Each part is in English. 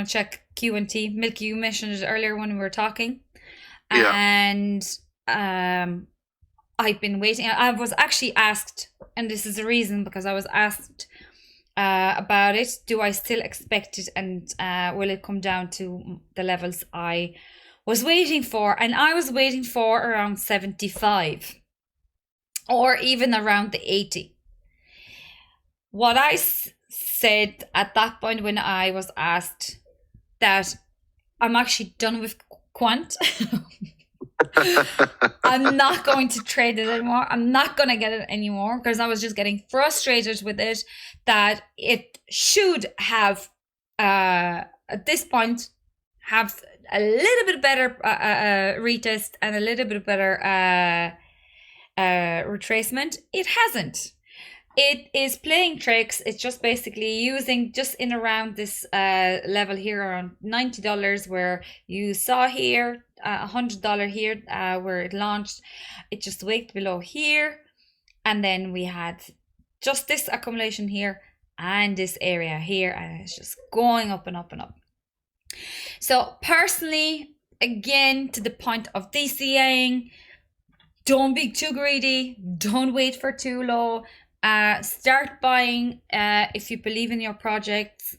going to check QNT. Milky, you mentioned it earlier when we were talking. Yeah. And I've been waiting. I was actually asked, and this is the reason, because I was asked about it. Do I still expect it, and will it come down to the levels I was waiting for? And I was waiting for around 75 or even around the 80. What I said at that point when I was asked that I'm actually done with quant. I'm not going to trade it anymore. I'm not going to get it anymore because I was just getting frustrated with it that it should have, at this point, have a little bit better retest and a little bit better retracement. It hasn't. It is playing tricks. It's just basically using just in around this level here around $90 where you saw here, $100 here where it launched. It just wicked below here. And then we had just this accumulation here and this area here. And it's just going up and up and up. So personally, again, to the point of DCAing, don't be too greedy. Don't wait for too low. Start buying if you believe in your projects.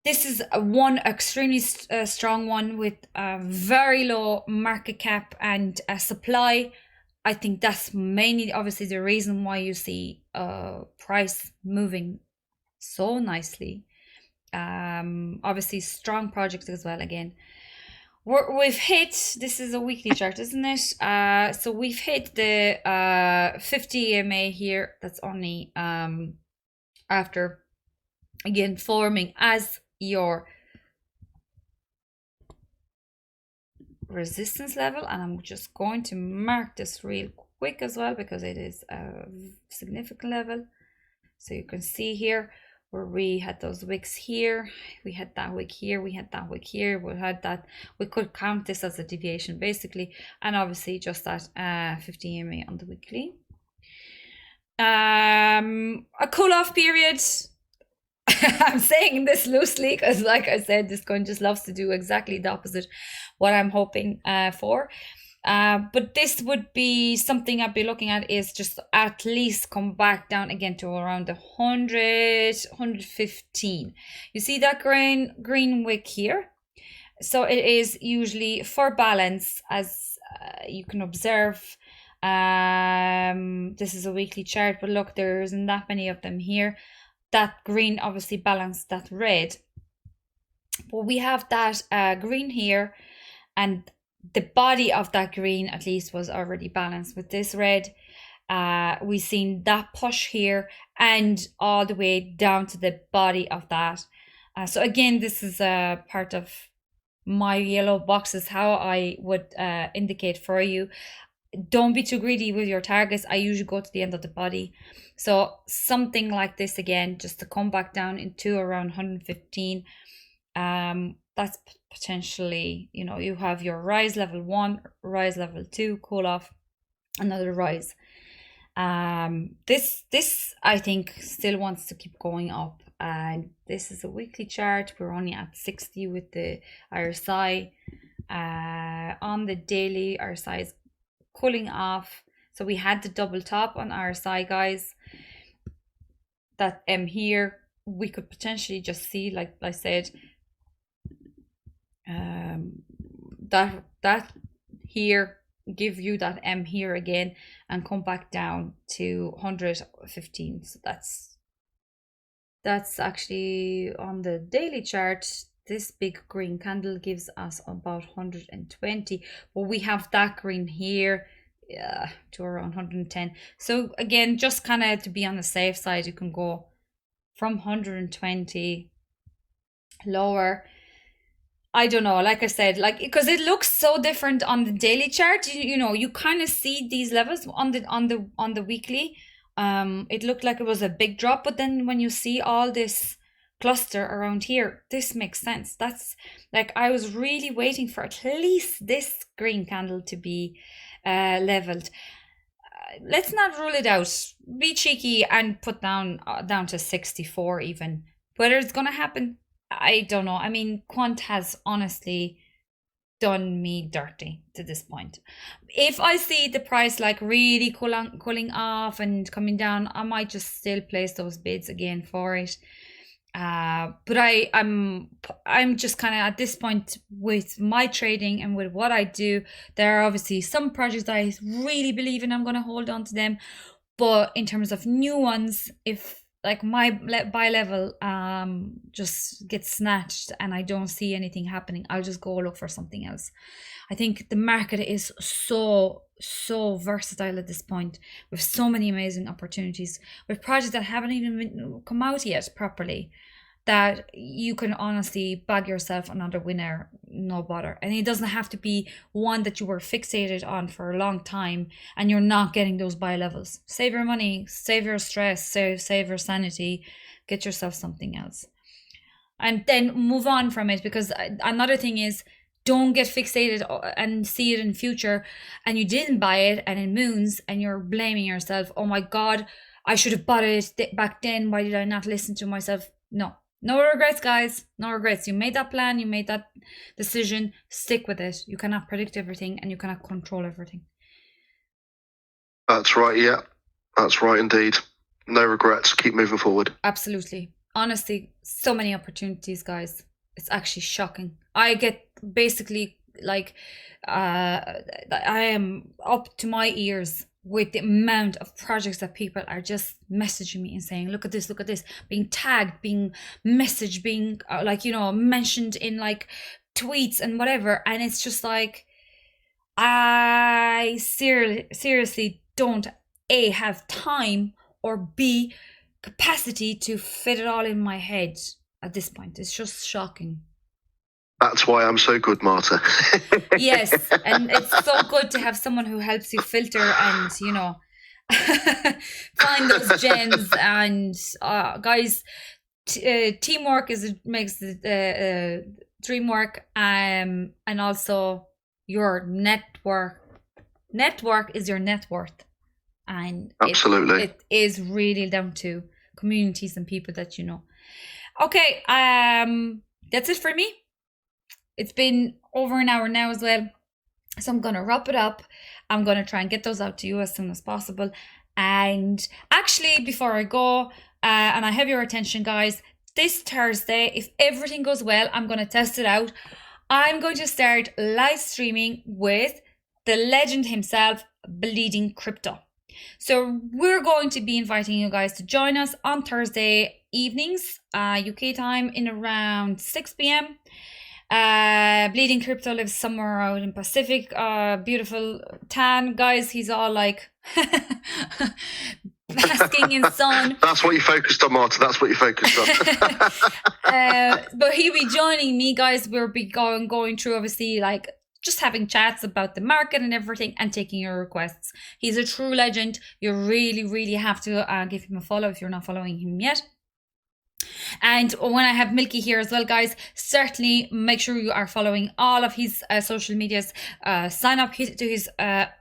This is one extremely strong one with a very low market cap and supply. I think that's mainly obviously the reason why you see price moving so nicely. Obviously strong projects as well again. We've hit, this is a weekly chart, isn't it? So we've hit the 50 EMA here. That's only after, again, forming as your resistance level. And I'm just going to mark this real quick as well because it is a significant level. So you can see here where we had those wicks here, we had that wick here, we had that wick here, we had that, we could count this as a deviation basically, and obviously just that 50 EMA on the weekly. A cool off period. I'm saying this loosely because like I said, this coin just loves to do exactly the opposite what I'm hoping for. But this would be something I'd be looking at is just at least come back down again to around the 100, 115. You see that green wick here? So it is usually for balance, as you can observe. This is a weekly chart, but look, there isn't that many of them here. That green obviously balanced that red. But we have that green here, and the body of that green at least was already balanced with this red. We've seen that push here and all the way down to the body of that. So again, this is a part of my yellow boxes, how I would indicate for you. Don't be too greedy with your targets. I usually go to the end of the body. So something like this again, just to come back down into around 115. That's potentially, you know, you have your rise level 1, rise level 2, cool off, another rise. This I think still wants to keep going up, and this is a weekly chart. We're only at 60 with the RSI. On the daily, RSI is cooling off. So we had the double top on RSI, guys. That M here, we could potentially just see, like I said, that here, give you that M here again and come back down to 115. So that's actually on the daily chart. This big green candle gives us about 120, but we have that green here to around 110. So again, just kind of to be on the safe side, you can go from 120 lower. I don't know, like I said, like, because it looks so different on the daily chart. You know, you kind of see these levels on the weekly. It looked like it was a big drop, but then when you see all this cluster around here, this makes sense. That's like, I was really waiting for at least this green candle to be leveled. Let's not rule it out. Be cheeky and put down to 64 even. Whether it's gonna happen, I don't know. I mean, Quant has honestly done me dirty to this point. If I see the price like really cooling off and coming down, I might just still place those bids again for it. But I'm just kind of at this point with my trading and with what I do. There are obviously some projects I really believe in. I'm going to hold on to them, but in terms of new ones, if like my buy level just gets snatched and I don't see anything happening, I'll just go look for something else. I think the market is so versatile at this point, with so many amazing opportunities, with projects that haven't even come out yet properly, that you can honestly bag yourself another winner, no bother. And it doesn't have to be one that you were fixated on for a long time and you're not getting those buy levels. Save your money, save your stress, save your sanity, get yourself something else. And then move on from it, because another thing is, don't get fixated and see it in future and you didn't buy it and it moons and you're blaming yourself. Oh my God, I should have bought it back then. Why did I not listen to myself? No regrets, guys. No regrets. You made that plan. You made that decision. Stick with it. You cannot predict everything and you cannot control everything. That's right. Yeah, that's right indeed. No regrets. Keep moving forward. Absolutely. Honestly, so many opportunities, guys. It's actually shocking. I get basically like I am up to my ears with the amount of projects that people are just messaging me and saying, look at this, being tagged, being messaged, being like, you know, mentioned in like tweets and whatever. And it's just like, I seriously don't A, have time, or B, capacity to fit it all in my head at this point. It's just shocking. That's why I'm so good, Marta. Yes, and it's so good to have someone who helps you filter and, you know, find those gems. And guys, teamwork makes the dream work. And also your network is your net worth. And absolutely, it is really down to communities and people that you know. Okay, that's it for me. It's been over an hour now as well, so I'm gonna wrap it up. I'm gonna try and get those out to you as soon as possible. And actually, before I go, and I have your attention, guys, this Thursday, if everything goes well, I'm gonna test it out. I'm going to start live streaming with the legend himself, Bleeding Crypto. So we're going to be inviting you guys to join us on Thursday evenings, UK time, in around 6 p.m. Bleeding Crypto lives somewhere out in Pacific. Beautiful tan, guys. He's all like basking in sun. That's what you focused on, Marta. That's what you focused on. But he'll be joining me, guys. We'll be going through, obviously, like just having chats about the market and everything, and taking your requests. He's a true legend. You really have to give him a follow if you're not following him yet. And when I have Milky here as well, guys, certainly make sure you are following all of his social medias. Sign up to his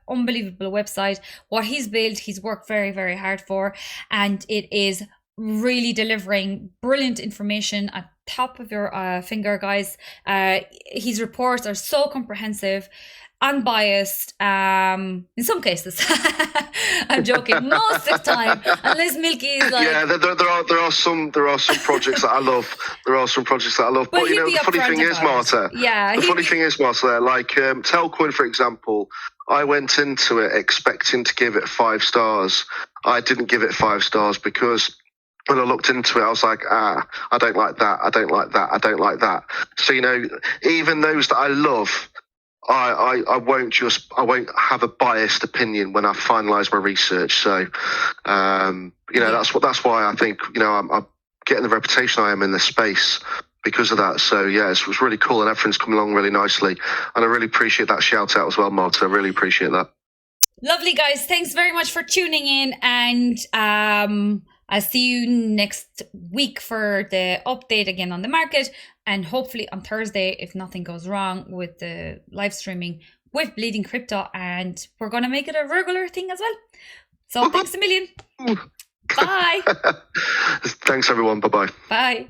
unbelievable website. What he's built, he's worked very hard for, and it is really delivering brilliant information at top of your finger, guys. His reports are so comprehensive, unbiased, in some cases. I'm joking. Most of the time, unless Milky is like, yeah, there are some projects that I love. There are some projects that I love. But you know, the funny thing is, Marta. Yeah. The funny thing is, Marta, like Telcoin, for example, I went into it expecting to give it 5 stars. I didn't give it 5 stars because when I looked into it, I was like, I don't like that. I don't like that. I don't like that. So, you know, even those that I love, I won't have a biased opinion when I finalise my research. So, you know, that's why I think, you know, I'm getting the reputation I am in this space because of that. So yeah, it was really cool and everything's coming along really nicely. And I really appreciate that shout out as well, Marta. I really appreciate that. Lovely, guys. Thanks very much for tuning in, and I'll see you next week for the update again on the market, and hopefully on Thursday, if nothing goes wrong with the live streaming with Bleeding Crypto, and we're going to make it a regular thing as well. So thanks a million. Bye. Thanks, everyone. Bye-bye. Bye.